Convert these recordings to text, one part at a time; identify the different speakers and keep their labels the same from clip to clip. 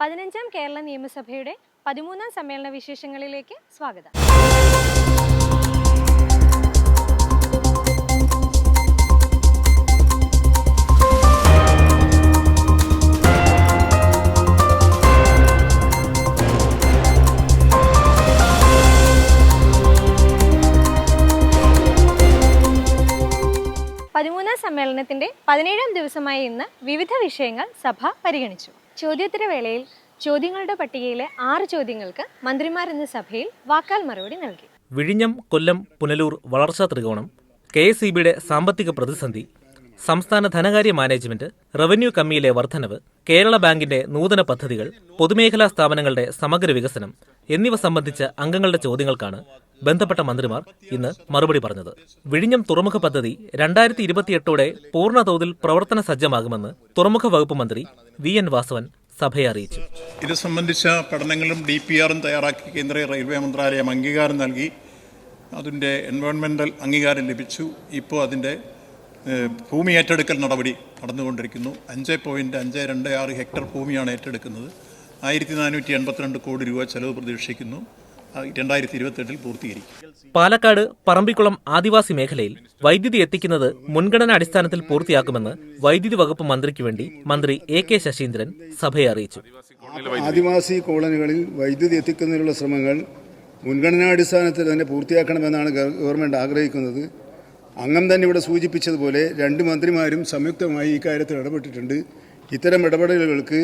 Speaker 1: 15ാം കേരള നിയമസഭയുടെ 13ാം സമ്മേളന വിശേഷങ്ങളിലേക്ക് സ്വാഗതം. സമ്മേളനത്തിന്റെ 17ാം ദിവസമായ ഇന്ന് വിവിധ വിഷയങ്ങൾ സഭ പരിഗണിച്ചു. ചോദ്യോത്തരവേളയിൽ ചോദ്യങ്ങളുടെ പട്ടികയിലെ 6 ചോദ്യങ്ങൾക്ക് മന്ത്രിമാർ ഇന്ന് സഭയിൽ വാക്കാൽ മറുപടി നൽകി.
Speaker 2: വിഴിഞ്ഞം, കൊല്ലം, പുനലൂർ വളർച്ചാ ത്രികോണം, KSEBയുടെ സാമ്പത്തിക പ്രതിസന്ധി, സംസ്ഥാന ധനകാര്യ മാനേജ്മെന്റ്, റവന്യൂ കമ്മിയിലെ വർധനവ്, കേരള ബാങ്കിന്റെ നൂതന പദ്ധതികൾ, പൊതുമേഖലാ സ്ഥാപനങ്ങളുടെ സമഗ്ര വികസനം എന്നിവ സംബന്ധിച്ച അംഗങ്ങളുടെ ചോദ്യങ്ങൾക്കാണ് ബന്ധപ്പെട്ട മന്ത്രിമാർ ഇന്ന് മറുപടി പറഞ്ഞത്. വിഴിഞ്ഞം തുറമുഖ പദ്ധതി 2028ഓടെ പൂർണ്ണ തോതിൽ പ്രവർത്തന സജ്ജമാകുമെന്ന് തുറമുഖ വകുപ്പ് മന്ത്രി VN വാസവൻ സഭയെ അറിയിച്ചു.
Speaker 3: ഇത് സംബന്ധിച്ച പഠനങ്ങളും DPRും തയ്യാറാക്കി കേന്ദ്ര റെയിൽവേ മന്ത്രാലയം അംഗീകാരം നൽകി. അതിൻ്റെ എൻവയോൺമെൻ്റൽ അംഗീകാരം ലഭിച്ചു. ഇപ്പോൾ അതിൻ്റെ ഭൂമി ഏറ്റെടുക്കൽ നടപടി നടന്നുകൊണ്ടിരിക്കുന്നു. 5.526 ഹെക്ടർ ഭൂമിയാണ് ഏറ്റെടുക്കുന്നത്. 1482 കോടി രൂപ ചെലവ് പ്രതീക്ഷിക്കുന്നു. 2028 പൂർത്തീകരിക്കും.
Speaker 2: പാലക്കാട് പറമ്പിക്കുളം ആദിവാസി മേഖലയിൽ വൈദ്യുതി എത്തിക്കുന്നത് മുൻഗണനാ അടിസ്ഥാനത്തിൽ പൂർത്തിയാക്കുമെന്ന് വൈദ്യുതി വകുപ്പ് മന്ത്രിക്ക് വേണ്ടി മന്ത്രി AK ശശീന്ദ്രൻ സഭയെ അറിയിച്ചു.
Speaker 4: ആദിവാസി കോളനികളിൽ വൈദ്യുതി എത്തിക്കുന്നതിനുള്ള ശ്രമങ്ങൾ മുൻഗണനാടിസ്ഥാനത്തിൽ തന്നെ പൂർത്തിയാക്കണമെന്നാണ് ഗവൺമെൻറ് ആഗ്രഹിക്കുന്നത്. അംഗം തന്നെ ഇവിടെ സൂചിപ്പിച്ചതുപോലെ 2 മന്ത്രിമാരും സംയുക്തമായി ഈ കാര്യത്തിൽ ഇടപെട്ടിട്ടുണ്ട്. ഇത്തരം ഇടപെടലുകൾക്ക്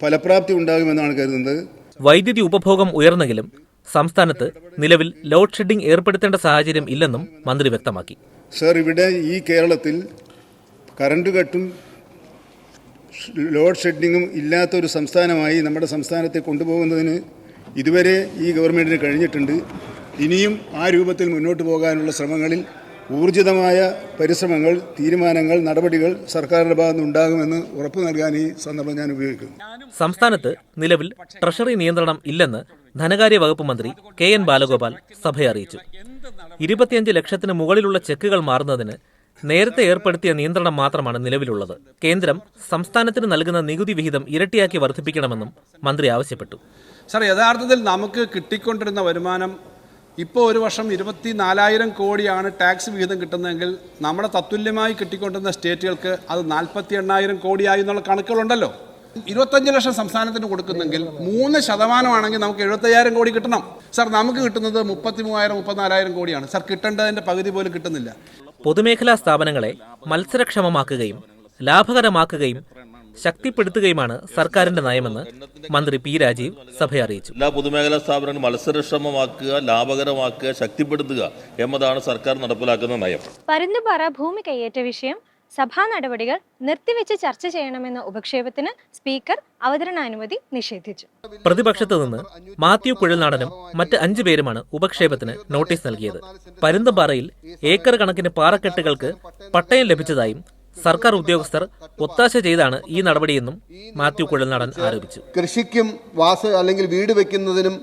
Speaker 4: ഫലപ്രാപ്തി ഉണ്ടാകുമെന്നാണ് കരുതുന്നത്.
Speaker 2: വൈദ്യുതി ഉപഭോഗം ഉയർന്നെങ്കിലും സംസ്ഥാനത്ത് നിലവിൽ ലോഡ് ഷെഡിംഗ് ഏർപ്പെടുത്തേണ്ട സാഹചര്യം ഇല്ലെന്നും മന്ത്രി വ്യക്തമാക്കി.
Speaker 4: സർ, ഇവിടെ ഈ കേരളത്തിൽ കറണ്ട് കട്ടും ലോഡ് ഷെഡിങ്ങും ഇല്ലാത്തൊരു സംസ്ഥാനമായി നമ്മുടെ സംസ്ഥാനത്തെ കൊണ്ടുപോകുന്നതിന് ഇതുവരെ ഈ ഗവൺമെൻറ്റിന് കഴിഞ്ഞിട്ടുണ്ട്. ഇനിയും ആ രൂപത്തിൽ മുന്നോട്ട് പോകാനുള്ള ശ്രമങ്ങളിൽ ഊർജിതമായ പരിശ്രമങ്ങൾ, തീരുമാനങ്ങൾ, നടപടികൾ സർക്കാരിന്റെ ഭാഗത്തുനിന്ന് ഉണ്ടാകുമെന്ന് ഉറപ്പു നൽകാൻ ഈ സന്ദർഭം ഞാൻ ഉപയോഗിക്കുന്നു.
Speaker 2: സംസ്ഥാനത്ത് നിലവിൽ ട്രഷറി നിയന്ത്രണം ഇല്ലെന്ന് ധനകാര്യ വകുപ്പ് മന്ത്രി KN ബാലഗോപാൽ സഭയെ അറിയിച്ചു. 25 ലക്ഷത്തിന് മുകളിലുള്ള ചെക്കുകൾ മാറുന്നതിന് നേരത്തെ ഏർപ്പെടുത്തിയ നിയന്ത്രണം മാത്രമാണ് നിലവിലുള്ളത്. കേന്ദ്രം സംസ്ഥാനത്തിന് നൽകുന്ന നികുതി വിഹിതം ഇരട്ടിയാക്കി വർദ്ധിപ്പിക്കണമെന്നും മന്ത്രി ആവശ്യപ്പെട്ടു.
Speaker 5: സർ, യഥാർത്ഥത്തിൽ നമുക്ക് കിട്ടിക്കൊണ്ടിരുന്ന വരുമാനം ഇപ്പോൾ ഒരു വർഷം 24,000 കോടിയാണ് ടാക്സ് വിഹിതം കിട്ടുന്നതെങ്കിൽ നമ്മുടെ തത്തുല്യമായി കിട്ടിക്കൊണ്ടിരുന്ന സ്റ്റേറ്റുകൾക്ക് അത് 48,000 കോടിയായി എന്നുള്ള കണക്കുകളുണ്ടല്ലോ. 25 ലക്ഷം സംസ്ഥാനത്തിന് കൊടുക്കുന്നെങ്കിൽ 3% നമുക്ക് 75,000 കോടി കിട്ടണം. സർ, നമുക്ക് കിട്ടുന്നത് 33,000-34,000 കോടിയാണ്. സർ, കിട്ടേണ്ടതിൻ്റെ പകുതി പോലും കിട്ടുന്നില്ല.
Speaker 2: പൊതുമേഖലാ സ്ഥാപനങ്ങളെ മത്സരക്ഷമമാക്കുകയും ലാഭകരമാക്കുകയും ശക്തിപ്പെടുത്തുകയുമാണ് സർക്കാരിന്റെ നയമെന്ന് മന്ത്രി P രാജീവ് സഭയെ അറിയിച്ചു.
Speaker 6: എല്ലാ പൊതുമേഖലാ സ്ഥാപനങ്ങളും മത്സരക്ഷമമാക്കുക, ലാഭകരമാക്കുക, ശക്തിപ്പെടുത്തുക എന്നതാണ് സർക്കാർ നടപ്പിലാക്കുന്ന നയം.
Speaker 1: പരുന്തുപാറ ഭൂമി കയ്യേറ്റ വിഷയം സഭാ നടപടികൾ നിർത്തിവെച്ച് ചർച്ച ചെയ്യണമെന്ന ഉപക്ഷേപത്തിന് സ്പീക്കർ അവതരണാനുമതി നിഷേധിച്ചു.
Speaker 2: പ്രതിപക്ഷത്തു നിന്ന് മാത്യു കുഴൽനാടനും മറ്റ് 5 പേരുമാണ് ഉപക്ഷേപത്തിന് നോട്ടീസ് നൽകിയത്. പരുന്തുപാറയിൽ ഏക്കർ കണക്കിന് പാറക്കെട്ടുകൾക്ക് പട്ടയം ലഭിച്ചതായും സർക്കാർ ഉദ്യോഗസ്ഥർ ഒത്താശ ചെയ്താണ് ഈ നടപടിയെന്നും മാത്യു കുഴൽനാടൻ ആരോപിച്ചു.
Speaker 7: കൃഷിക്കും അല്ലെങ്കിൽ വീട് വെക്കുന്നതിനും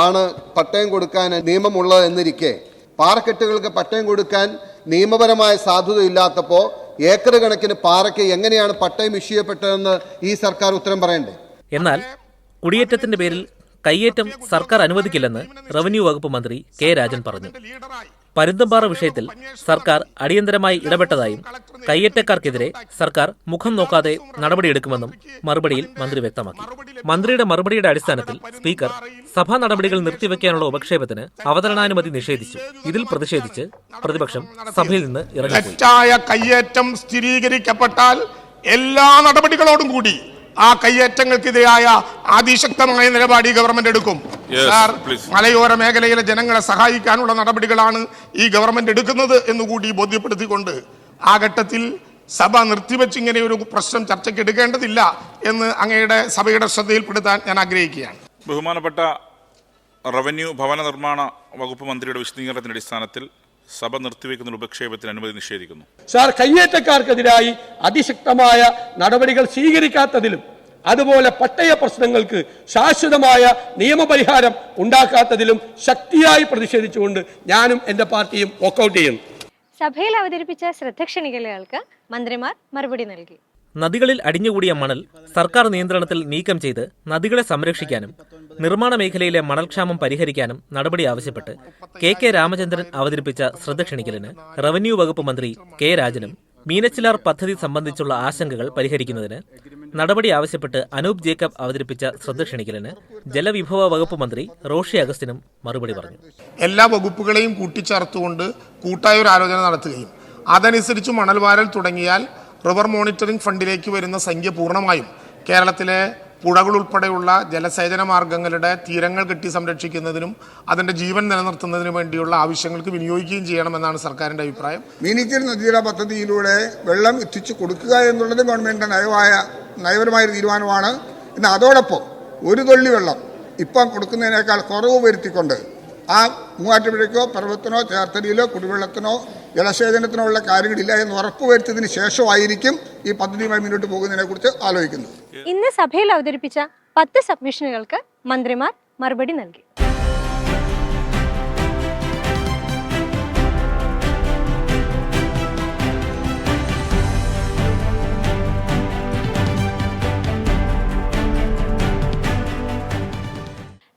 Speaker 7: ആണ് പട്ടയം കൊടുക്കാൻ നിയമമുള്ളത് എന്നിരിക്കെ പാറക്കെട്ടുകൾക്ക് പട്ടയം കൊടുക്കാൻ നിയമപരമായ സാധുതയില്ലാത്തപ്പോൾ ഏക്കർ കണക്കിന് പാറയ്ക്ക് എങ്ങനെയാണ് പട്ടയം ഇഷ്യൂ ചെയ്യപ്പെട്ടതെന്ന് ഈ സർക്കാർ ഉത്തരം പറയണ്ടേ?
Speaker 2: എന്നാൽ കുടിയേറ്റത്തിന്റെ പേരിൽ കയ്യേറ്റം സർക്കാർ അനുവദിക്കില്ലെന്ന് റവന്യൂ വകുപ്പ് മന്ത്രി K രാജൻ പറഞ്ഞു. പരുന്തുംപാറ വിഷയത്തിൽ സർക്കാർ അടിയന്തരമായി ഇടപെട്ടതായും കയ്യേറ്റക്കാർക്കെതിരെ സർക്കാർ മുഖം നോക്കാതെ നടപടിയെടുക്കുമെന്നും മറുപടിയിൽ മന്ത്രി വ്യക്തമാക്കി. മന്ത്രിയുടെ മറുപടിയുടെ അടിസ്ഥാനത്തിൽ സ്പീക്കർ സഭാ നടപടികൾ നിർത്തിവെക്കാനുള്ള ഉപക്ഷേപത്തിന് അവതരണാനുമതി നിഷേധിച്ചു. ഇതിൽ പ്രതിഷേധിച്ച് പ്രതിപക്ഷം സഭയിൽ നിന്ന് ഇറങ്ങിപ്പോയി.
Speaker 8: തെറ്റായ കയ്യേറ്റം സ്ഥിരീകരിക്കപ്പെട്ടാൽ എല്ലാ നടപടികളോടും കൂടി ആ കയ്യേറ്റങ്ങൾക്കെതിരായ അതിശക്തമായ നിലപാട് ഈ ഗവൺമെന്റ് എടുക്കും. സാർ, മലയോര മേഖലയിലെ ജനങ്ങളെ സഹായിക്കാനുള്ള നടപടികളാണ് ഈ ഗവൺമെന്റ് എടുക്കുന്നത് എന്നുകൂടി ബോധ്യപ്പെടുത്തിക്കൊണ്ട് ആ ഘട്ടത്തിൽ സഭ നിർത്തിവെച്ച് ഇങ്ങനെ ഒരു പ്രശ്നം ചർച്ചയ്ക്ക് എടുക്കേണ്ടതില്ല എന്ന് അങ്ങയുടെ സഭയുടെ ശ്രദ്ധയിൽപ്പെടുത്താൻ ഞാൻ ആഗ്രഹിക്കുകയാണ്.
Speaker 9: ബഹുമാനപ്പെട്ട റവന്യൂ ഭവന നിർമ്മാണ വകുപ്പ് മന്ത്രിയുടെ വിശദീകരണത്തിന്റെ അടിസ്ഥാനത്തിൽ സഭ നിർത്തിവെക്കുന്ന ഉപക്ഷേപത്തിന് അനുമതി നിഷേധിക്കുന്നു.
Speaker 5: സാർ, കയ്യേറ്റക്കാർക്കെതിരായി അതിശക്തമായ നടപടികൾ സ്വീകരിക്കാത്തതിലും അതുപോലെ പട്ടയ പ്രശ്നങ്ങൾക്ക് ശാശ്വതമായ നിയമപരിഹാരം ഉണ്ടാക്കാത്തതിലും ശക്തിയായി പ്രതിഷേധിച്ചുകൊണ്ട് ഞാനും എൻ്റെ പാർട്ടിയും വോക്കൌട്ട് ചെയ്യുന്നു.
Speaker 1: സഭയിൽ അവതരിപ്പിച്ച ശ്രദ്ധക്ഷണികൾക്ക് മന്ത്രിമാർ മറുപടി നൽകി.
Speaker 2: നദികളിൽ അടിഞ്ഞുകൂടിയ മണൽ സർക്കാർ നിയന്ത്രണത്തിൽ നീക്കം ചെയ്ത് നദികളെ സംരക്ഷിക്കാനും നിർമ്മാണ മേഖലയിലെ മണൽക്ഷാമം പരിഹരിക്കാനും നടപടി ആവശ്യപ്പെട്ട് കെ രാമചന്ദ്രൻ അവതരിപ്പിച്ച ശ്രദ്ധ ക്ഷണിക്കലിന് റവന്യൂ വകുപ്പ് മന്ത്രി കെ രാജനും മീനച്ചിലാർ പദ്ധതി സംബന്ധിച്ചുള്ള ആശങ്കകൾ പരിഹരിക്കുന്നതിന് നടപടി ആവശ്യപ്പെട്ട് അനൂപ് ജേക്കബ് അവതരിപ്പിച്ച ശ്രദ്ധ ക്ഷണിക്കലിന് ജലവിഭവ വകുപ്പ് മന്ത്രി റോഷി അഗസ്റ്റിനും മറുപടി പറഞ്ഞു.
Speaker 8: എല്ലാ വകുപ്പുകളെയും കൂട്ടിച്ചേർത്തുകൊണ്ട് കൂട്ടായ ഒരു ആലോചന നടത്തുകയും അതനുസരിച്ച് മണൽവാരൽ തുടങ്ങിയാൽ റിവർ മോണിറ്ററിംഗ് ഫണ്ടിലേക്ക് വരുന്ന സംഖ്യ പൂർണ്ണമായും കേരളത്തിലെ പുഴകൾ ഉൾപ്പെടെയുള്ള ജലസേചന മാർഗങ്ങളുടെ തീരങ്ങൾ കെട്ടി സംരക്ഷിക്കുന്നതിനും അതിൻ്റെ ജീവൻ നിലനിർത്തുന്നതിനും വേണ്ടിയുള്ള ആവശ്യങ്ങൾക്ക് വിനിയോഗിക്കുകയും ചെയ്യണമെന്നാണ് സർക്കാരിൻ്റെ അഭിപ്രായം.
Speaker 10: മീനച്ചിൽ നദീജല പദ്ധതിയിലൂടെ വെള്ളം എത്തിച്ചു കൊടുക്കുക എന്നുള്ളത് ഗവൺമെൻറ്റിൻ്റെ നയപരമായ തീരുമാനമാണ്. എന്നാൽ അതോടൊപ്പം ഒരു തുള്ളി വെള്ളം ഇപ്പം കൊടുക്കുന്നതിനേക്കാൾ കുറവ് വരുത്തിക്കൊണ്ട് ആ മൂവാറ്റുപുഴയ്ക്കോ പർവ്വത്തിനോ ചേർത്തലയിലോ കുടിവെള്ളത്തിനോ ജലസേചനത്തിനോ ഉള്ള കാര്യങ്ങളില്ല എന്ന് ഉറപ്പുവരുത്തിയതിന് ശേഷമായിരിക്കും ഈ പദ്ധതിയുമായി മുന്നോട്ട് പോകുന്നതിനെക്കുറിച്ച് ആലോചിക്കുന്നത്.
Speaker 1: ഇന്ന് സഭയിൽ അവതരിപ്പിച്ച 10 സബ്മിഷനുകൾക്ക് മന്ത്രിമാർ മറുപടി നൽകി.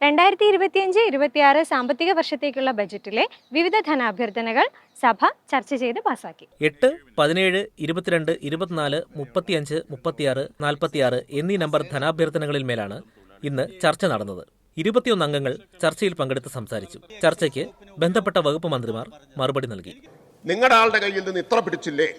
Speaker 1: രണ്ടായിരത്തി 25-26 സാമ്പത്തിക വർഷത്തേക്കുള്ള ബജറ്റിലെ വിവിധ ധനാഭ്യർത്ഥനകൾ സഭ ചർച്ച ചെയ്ത് പാസാക്കി.
Speaker 2: 8, 17, 22, 24, 35, 36, 46 എന്നീ നമ്പർ ധനാഭ്യർത്ഥനകളിൽ മേലാണ് ഇന്ന് ചർച്ച നടന്നത്. 21 അംഗങ്ങൾ ചർച്ചയിൽ പങ്കെടുത്ത് സംസാരിച്ചു. ചർച്ചയ്ക്ക് ബന്ധപ്പെട്ട വകുപ്പ് മന്ത്രിമാർ മറുപടി നൽകി.
Speaker 8: നിങ്ങളുടെ ആളുടെ കയ്യിൽ നിന്ന് ഇത്ര പിടിച്ചില്ലേ,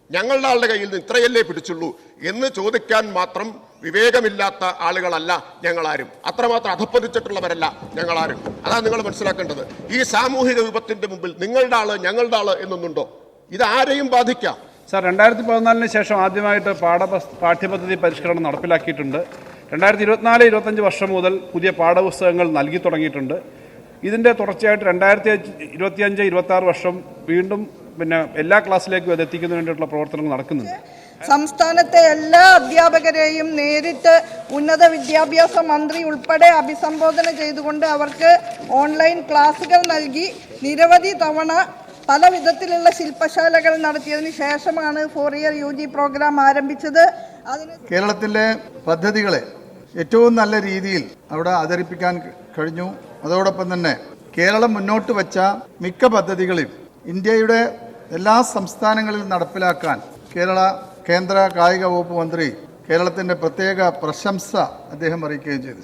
Speaker 8: ഞങ്ങളുടെ ആളുടെ കയ്യിൽ നിന്ന് ഇത്രയല്ലേ പിടിച്ചുള്ളൂ എന്ന് ചോദിക്കാൻ മാത്രം വിവേകമില്ലാത്ത ആളുകളല്ല ഞങ്ങളാരും. അത്രമാത്രം അധപ്പതിച്ചിട്ടുള്ളവരല്ല ഞങ്ങളാരും. അതാണ് നിങ്ങൾ മനസ്സിലാക്കേണ്ടത്. ഈ സാമൂഹിക വിപത്തിന്റെ മുമ്പിൽ നിങ്ങളുടെ ആള് ഞങ്ങളുടെ ആള് എന്നൊന്നുണ്ടോ? ഇത് ആരെയും ബാധിക്കാം.
Speaker 5: സാർ, 2014 ശേഷം ആദ്യമായിട്ട് പാഠ്യപദ്ധതി പരിഷ്കരണം നടപ്പിലാക്കിയിട്ടുണ്ട്. 2024-25 വർഷം മുതൽ പുതിയ പാഠപുസ്തകങ്ങൾ നൽകി തുടങ്ങിയിട്ടുണ്ട്. ഇതിൻ്റെ തുടർച്ചയായിട്ട് 2025-26 വർഷം വീണ്ടും എല്ലാ ക്ലാസ്സിലേക്കും അത് എത്തിക്കുന്നതിന് വേണ്ടിയിട്ടുള്ള പ്രവർത്തനങ്ങൾ നടക്കുന്നുണ്ട്.
Speaker 11: സംസ്ഥാനത്തെ എല്ലാ അധ്യാപകരെയും നേരിട്ട് ഉന്നത വിദ്യാഭ്യാസ മന്ത്രി ഉൾപ്പെടെ അഭിസംബോധന ചെയ്തുകൊണ്ട് അവർക്ക് ഓൺലൈൻ ക്ലാസുകൾ നൽകി നിരവധി തവണ പല വിധത്തിലുള്ള ശില്പശാലകൾ നടത്തിയതിനു ശേഷമാണ് 4 ഇയർ UG പ്രോഗ്രാം ആരംഭിച്ചത്.
Speaker 10: കേരളത്തിലെ പദ്ധതികളെ ഏറ്റവും നല്ല രീതിയിൽ അവിടെ അവതരിപ്പിക്കാൻ കഴിഞ്ഞു. അതോടൊപ്പം തന്നെ കേരളം മുന്നോട്ട് വച്ച മിക്ക പദ്ധതികളും ഇന്ത്യയുടെ എല്ലാ സംസ്ഥാനങ്ങളിലും നടപ്പിലാക്കാൻ കേന്ദ്ര കായിക വകുപ്പ് മന്ത്രി കേരളത്തിൻ്റെ പ്രത്യേക പ്രശംസ അദ്ദേഹം അറിയിക്കുകയും ചെയ്തു.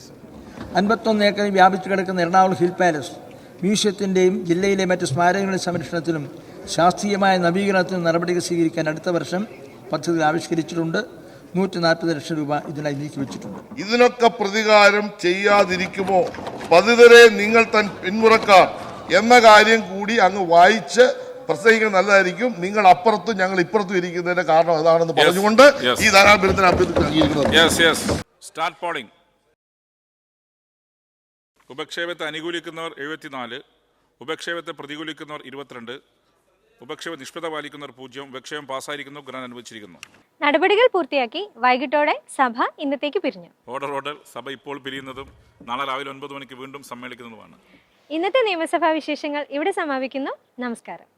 Speaker 12: 51 ഏക്കറിൽ വ്യാപിച്ചു കിടക്കുന്ന എറണാകുളം ഹിൽ പാലസ് മ്യൂസിയത്തിൻ്റെയും ജില്ലയിലെ മറ്റ് സ്മാരകങ്ങളുടെ സംരക്ഷണത്തിലും ശാസ്ത്രീയമായ നവീകരണത്തിനും നടപടികൾ സ്വീകരിക്കാൻ അടുത്ത വർഷം പദ്ധതി ആവിഷ്കരിച്ചിട്ടുണ്ട്. 140 ലക്ഷം രൂപ ഇതിനായി നീക്കിവെച്ചിട്ടുണ്ട്.
Speaker 8: ഇതിനൊക്കെ പ്രതികാരം ചെയ്യാതിരിക്കുമോ പതിതരെ നിങ്ങൾ തൻ പിന്മുറക്കാർ എന്ന കാര്യം കൂടി അങ്ങ് വായിച്ച് പ്രസംഗിക്കുന്നത് നല്ലതായിരിക്കും. നിങ്ങൾ അപ്പുറത്തും ഞങ്ങൾ ഇപ്പുറത്തും ഇരിക്കുന്നതിന്റെ കാരണം അതാണെന്ന് പറഞ്ഞുകൊണ്ട് ഈ ധാരാഭ്യർത്ഥന
Speaker 9: സ്റ്റാർട്ട് പോളിംഗ്. ഉപക്ഷേപത്തെ അനുകൂലിക്കുന്നവർ 74, ഉപക്ഷേപത്തെ പ്രതികൂലിക്കുന്നവർ 22, ഉപക്ഷേപം നിഷ്പത പാലിക്കുന്നവർ 0, ഉപക്ഷേപം പാസ്സായിരിക്കുന്നവർ ഗ്രാന്റ് അനുവദിച്ചിരിക്കുന്നു.
Speaker 1: നടപടികൾ പൂർത്തിയാക്കി വൈകിട്ടോടെ സഭ ഇന്നത്തേക്ക് പിരിഞ്ഞു.
Speaker 9: ഓർഡർ. സഭ ഇപ്പോൾ പിരിയുന്നതും നാളെ രാവിലെ 9 മണിക്ക് വീണ്ടും സമ്മേളിക്കുന്നതുമാണ്.
Speaker 1: ഇന്നത്തെ നിയമസഭാ വിശേഷങ്ങൾ ഇവിടെ സമാപിക്കുന്നു. നമസ്കാരം.